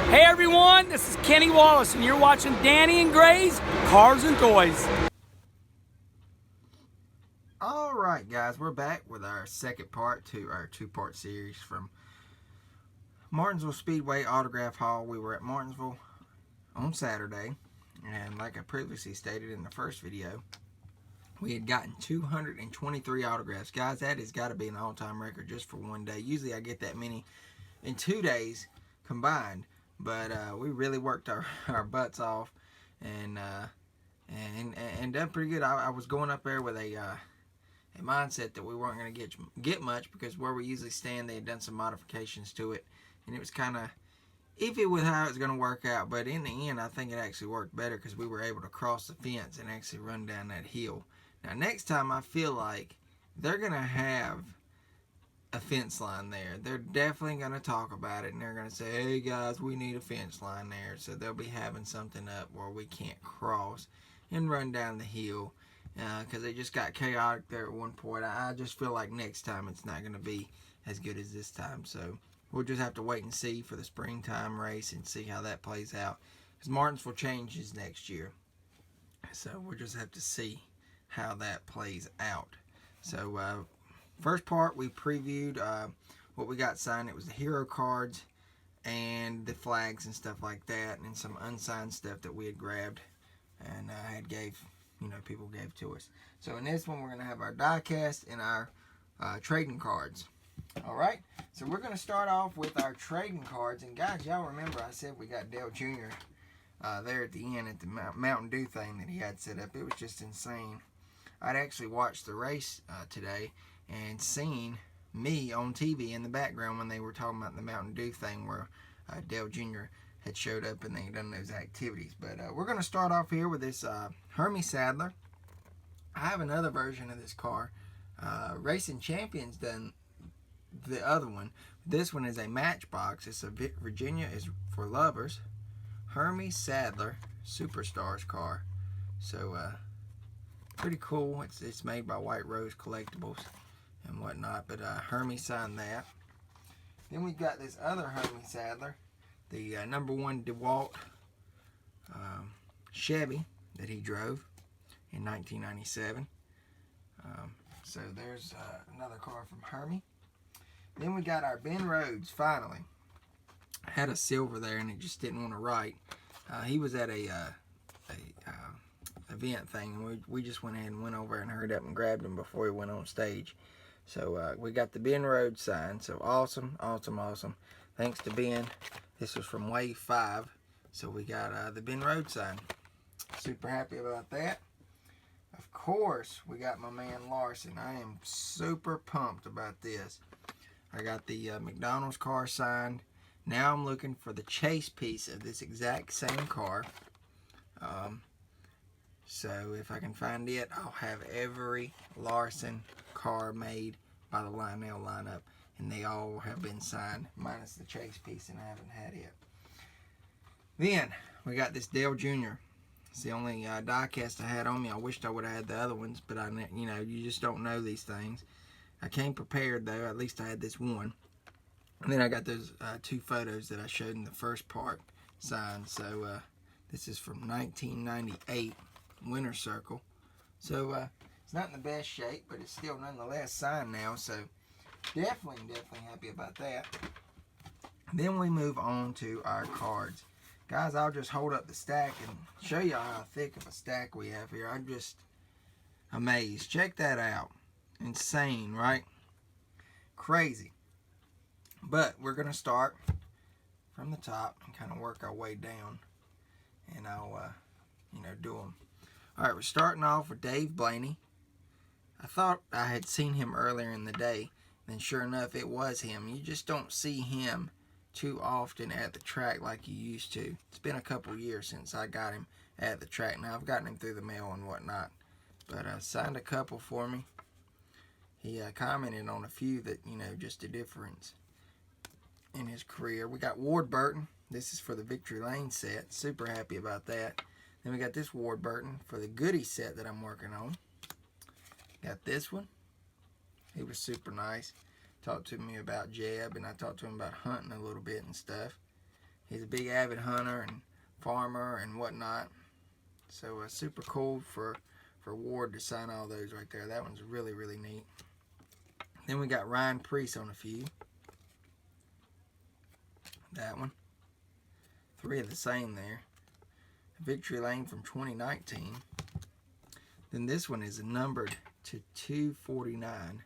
Hey everyone, this is Kenny Wallace and you're watching Danny and Gray's Cars and Toys. Alright guys, we're back with our second part to our two-part series from Martinsville Speedway Autograph Haul. We were at Martinsville on Saturday, and like I previously stated in the first video, we had gotten 223 autographs. Guys, that has got to be an all-time record just for one day. Usually I get that many in 2 days combined, but we really worked our butts off and done pretty good. I was going up there with a mindset that we weren't going to get much, because where we usually stand, they had done some modifications to it, and it was kind of iffy with how it was going to work out. But in the end, I think it actually worked better because we were able to cross the fence and actually run down that hill. Now next time, I feel like they're going to have a fence line there. They're definitely going to talk about it, and they're going to say, hey guys, we need a fence line there. So they'll be having something up where we can't cross and run down the hill, because it just got chaotic there at one point. I just feel like next time it's not going to be as good as this time. So we'll just have to wait and see for the springtime race and see how that plays out, because Martinsville changes next year. So we'll just have to see how that plays out. So first part, we previewed what we got signed. It was the hero cards and the flags and stuff like that, and some unsigned stuff that we had grabbed and people gave to us. So in this one, we're going to have our die cast and our trading cards. Alright, so we're going to start off with our trading cards. And guys, y'all remember I said we got Dale Jr. There at the end at the Mountain Dew thing that he had set up. It was just insane. I'd actually watched the race today and seen me on TV in the background when they were talking about the Mountain Dew thing, where Dale Jr. had showed up and they had done those activities. But we're going to start off here with this Hermie Sadler. I have another version of this car. Racing Champions done the other one. This one is a Matchbox. It's a Virginia is for Lovers Hermie Sadler Superstars car. So pretty cool. It's made by White Rose Collectibles and whatnot. But Hermie signed that. Then we got this other Hermie Sadler, the number 1 DeWalt Chevy that he drove in 1997. So there's another car from Hermie. Then we got our Ben Rhodes, finally. I had a silver there and it just didn't want to write. He was at a event thing, and we just went ahead and went over and hurried up and grabbed him before he went on stage. So we got the Ben Rhodes sign. So awesome, awesome, awesome. Thanks to Ben. This was from Wave 5. So we got the Ben Rhodes sign. Super happy about that. Of course, we got my man Larson. I am super pumped about this. I got the McDonald's car signed. Now I'm looking for the chase piece of this exact same car. So if I can find it, I'll have every Larson car made by the Lionel lineup. And they all have been signed, minus the chase piece, and I haven't had it. Then, we got this Dale Jr. It's the only die cast I had on me. I wished I would have had the other ones, but you just don't know these things. I came prepared, though. At least I had this one. And then I got those 2 photos that I showed in the first part signed. So, this is from 1998, Winter Circle. So, it's not in the best shape, but it's still nonetheless signed now. So, definitely happy about that. Then we move on to our cards. Guys, I'll just hold up the stack and show you how thick of a stack we have here. I'm just amazed. Check that out. Insane, right? Crazy. But we're going to start from the top and kind of work our way down. And I'll, do them. Alright, we're starting off with Dave Blaney. I thought I had seen him earlier in the day. Then sure enough, it was him. You just don't see him too often at the track like you used to. It's been a couple years since I got him at the track. Now, I've gotten him through the mail and whatnot. But signed a couple for me. He commented on a few that, just a difference in his career. We got Ward Burton. This is for the Victory Lane set. Super happy about that. Then we got this Ward Burton for the Goody set that I'm working on. Got this one. He was super nice. Talked to me about Jeb, and I talked to him about hunting a little bit and stuff. he's a big avid hunter and farmer and whatnot. So super cool for Ward to sign all those right there. That one's really, really neat. Then we got Ryan Priest on a few. That one. 3 of the same there. Victory Lane from 2019. Then this one is numbered to 249.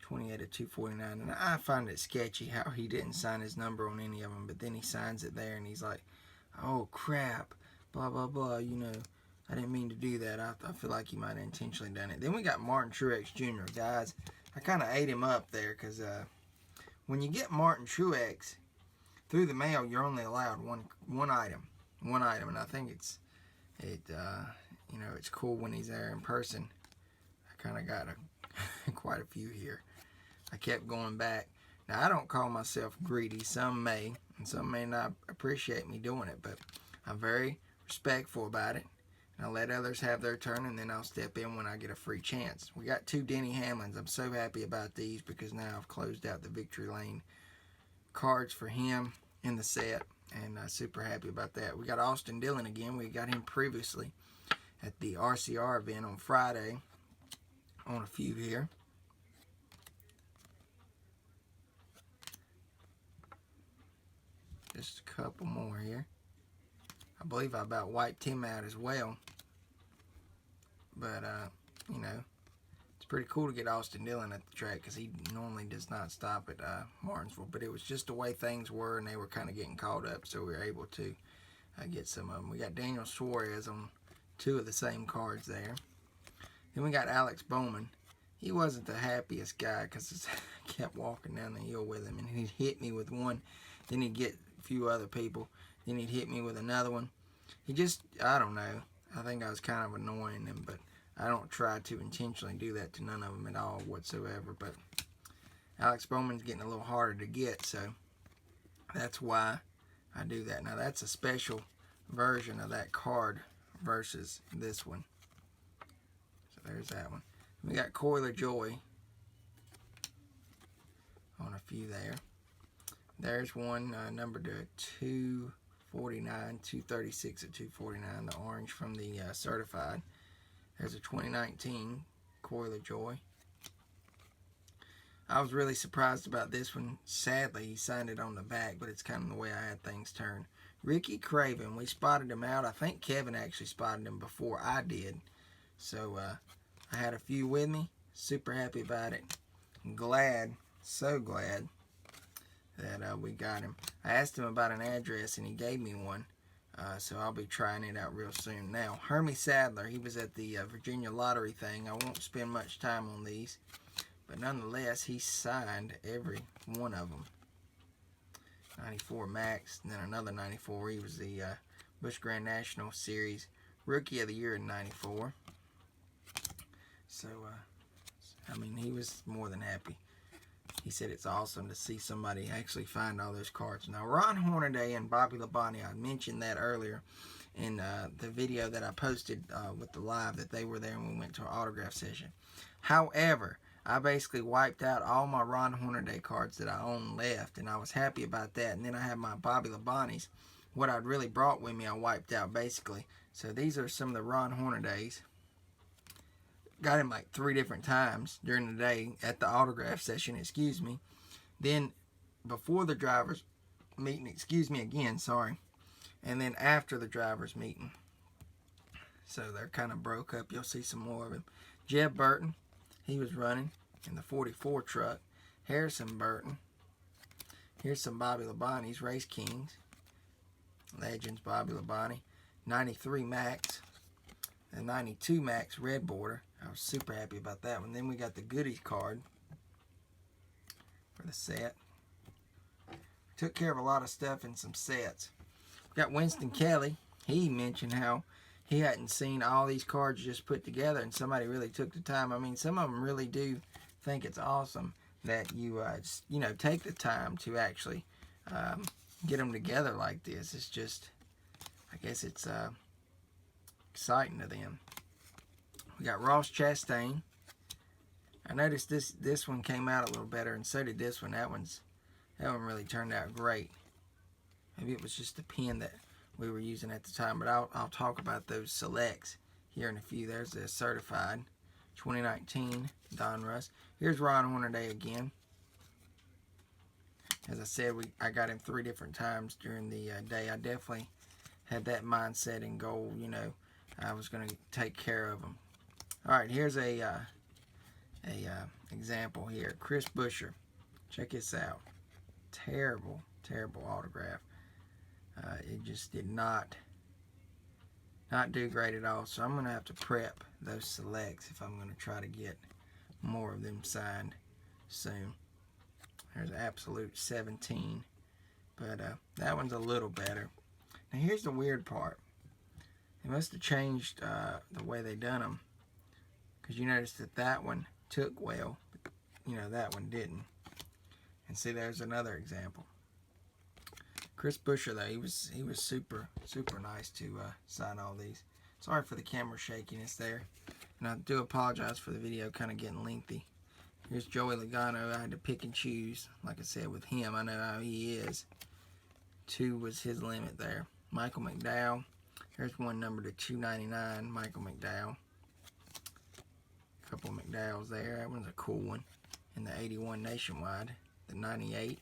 28 of 249. And I find it sketchy how he didn't sign his number on any of them. But then he signs it there and he's like, oh crap, blah, blah, blah, you know. I didn't mean to do that. I feel like he might have intentionally done it. Then we got Martin Truex Jr. Guys, I kind of ate him up there because when you get Martin Truex through the mail, you're only allowed one item. And I think it's cool when he's there in person. I kind of got quite a few here. I kept going back. Now, I don't call myself greedy. Some may, and some may not appreciate me doing it, but I'm very respectful about it. I'll let others have their turn, and then I'll step in when I get a free chance. We got 2 Denny Hamlins. I'm so happy about these because now I've closed out the Victory Lane cards for him in the set, and super happy about that. We got Austin Dillon again. We got him previously at the RCR event on Friday on a few here. Just a couple more here. I believe I about wiped him out as well. But, you know, it's pretty cool to get Austin Dillon at the track because he normally does not stop at Martinsville. But it was just the way things were, and they were kind of getting caught up, so we were able to get some of them. We got Daniel Suarez on 2 of the same cards there. Then we got Alex Bowman. He wasn't the happiest guy because I kept walking down the hill with him, and he'd hit me with one. Then he'd get a few other people. Then he'd hit me with another one. He just, I don't know. I think I was kind of annoying him, but I don't try to intentionally do that to none of them at all whatsoever. But Alex Bowman's getting a little harder to get, so that's why I do that. Now, that's a special version of that card versus this one. So there's that one. We got Coiler Joy on a few there. There's one numbered to 249, 236 at 249, the orange from the certified. There's a 2019 Coiler Joy. I was really surprised about this one. Sadly, he signed it on the back, but it's kind of the way I had things turned. Ricky Craven, we spotted him out. I think Kevin actually spotted him before I did. So I had a few with me. Super happy about it. I'm glad, so glad that we got him. I asked him about an address and he gave me one, so I'll be trying it out real soon. Now, Hermie Sadler, he was at the Virginia Lottery thing. I won't spend much time on these, but nonetheless, he signed every one of them. 94 Max, and then another 94. He was the Busch Grand National Series Rookie of the Year in 94. So, I mean, he was more than happy. He said it's awesome to see somebody actually find all those cards. Now, Ron Hornaday and Bobby Labonte, I mentioned that earlier in the video that I posted with the live that they were there when we went to our autograph session. However, I basically wiped out all my Ron Hornaday cards that I own left, and I was happy about that. And then I have my Bobby Labontes. What I'd really brought with me, I wiped out basically. So these are some of the Ron Hornadays. Got him like 3 different times during the day at the autograph session, excuse me. Then before the drivers meeting, excuse me again, sorry. And then after the drivers meeting. So they're kind of broke up. You'll see some more of him. Jeb Burton, he was running in the 44 truck. Harrison Burton. Here's some Bobby Labonte's, Race Kings. Legends, Bobby Labonte. 93 Max. The 92 Max Red Border. I was super happy about that one. Then we got the goodies card for the set. Took care of a lot of stuff in some sets. We got Winston Kelly. He mentioned how he hadn't seen all these cards just put together, and somebody really took the time. I mean, some of them really do think it's awesome that you, you know, take the time to actually get them together like this. It's just, I guess it's exciting to them. We got Ross Chastain. I noticed this one came out a little better, and so did this one. That one really turned out great. Maybe it was just the pen that we were using at the time, but I'll talk about those selects here in a few. There's the certified 2019 Donruss. Here's Ron Hornaday again. As I said, I got him 3 different times during the day. I definitely had that mindset and goal, you know, I was going to take care of him. All right, here's a example here. Chris Buescher. Check this out. Terrible, terrible autograph. It just did not do great at all. So I'm going to have to prep those selects if I'm going to try to get more of them signed soon. There's absolute 17. But that one's a little better. Now here's the weird part. They must have changed the way they done them. Because you notice that one took well, but, you know, that one didn't. And see, there's another example. Chris Buescher, though, he was super nice to sign all these. Sorry for the camera shakiness there. And I do apologize for the video kind of getting lengthy. Here's Joey Logano. I had to pick and choose. Like I said, with him, I know how he is. 2 was his limit there. Michael McDowell. Here's one number to 299, Michael McDowell. A couple of McDowells there. That one's a cool one. In the 81 Nationwide. The 98.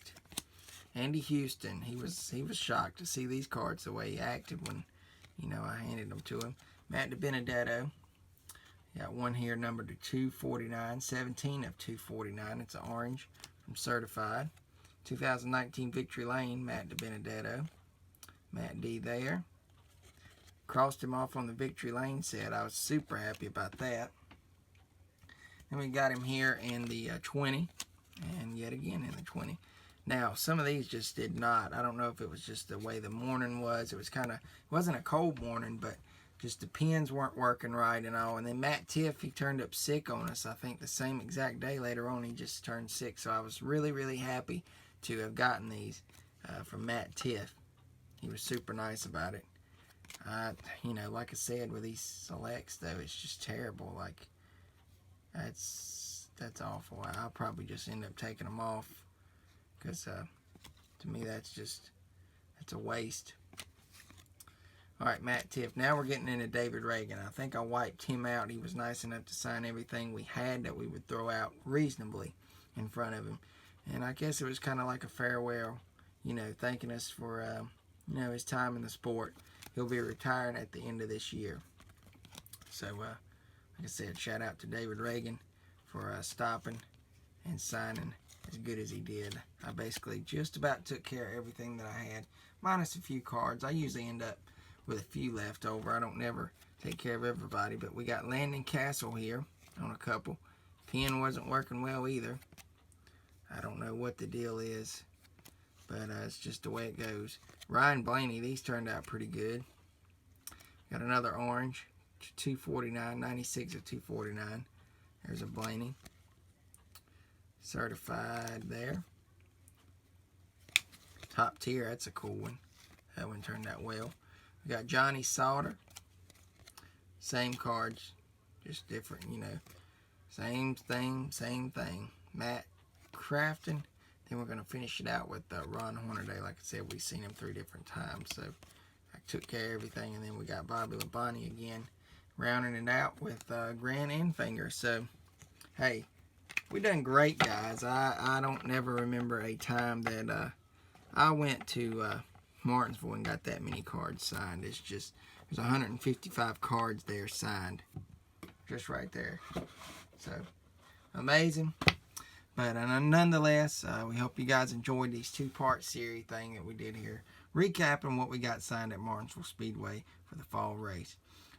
Andy Houston. He was shocked to see these cards the way he acted when, you know, I handed them to him. Matt DiBenedetto. Got one here numbered to 249. 17 of 249. It's an orange from Certified. 2019 Victory Lane, Matt DiBenedetto. Matt D there. Crossed him off on the Victory Lane set. I was super happy about that. And we got him here in the 20. And yet again in the 20. Now, some of these just did not. I don't know if it was just the way the morning was. It was kind of, it wasn't a cold morning, but just the pins weren't working right and all. And then Matt Tiff, he turned up sick on us. I think the same exact day later on, he just turned sick. So I was really, really happy to have gotten these from Matt Tiff. He was super nice about it. You know, like I said, with these selects, though, it's just terrible. Like, that's awful. I'll probably just end up taking them off because to me, that's a waste. All right, Matt Tiff. Now we're getting into David Reagan. I think I wiped him out. He was nice enough to sign everything we had that we would throw out reasonably in front of him. And I guess it was kind of like a farewell, you know, thanking us for, you know, his time in the sport. He'll be retiring at the end of this year. So, like I said, shout out to David Reagan for stopping and signing as good as he did. I basically just about took care of everything that I had, minus a few cards. I usually end up with a few left over. I don't never take care of everybody, but we got Landon Castle here on a couple. Pen wasn't working well either. I don't know what the deal is, but it's just the way it goes. Ryan Blaney, these turned out pretty good. Got another orange, 249, 96 of 249. There's a Blaney. Certified there. Top tier, that's a cool one. That one turned out well. We got Johnny Sauter. Same cards, just different, you know. Same thing, same thing. Matt Crafton. Then we're going to finish it out with Ron Hornaday. Like I said, we've seen him 3 different times. So I took care of everything. And then we got Bobby Labonte again, rounding it out with Grant Enfinger. So, hey, we done great, guys. I don't never remember a time that I went to Martinsville and got that many cards signed. It's just, there's 155 cards there signed. Just right there. So, amazing. But nonetheless, we hope you guys enjoyed these 2-part series thing that we did here. Recapping what we got signed at Martinsville Speedway for the fall race.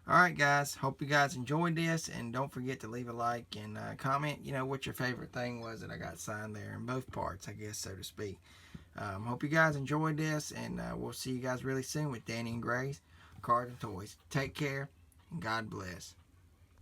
Alright guys, hope you guys enjoyed this. And don't forget to leave a like and comment, you know, what your favorite thing was that I got signed there in both parts, I guess, so to speak. Hope you guys enjoyed this. And we'll see you guys really soon with Danny and Gray's Cards and Toys. Take care and God bless.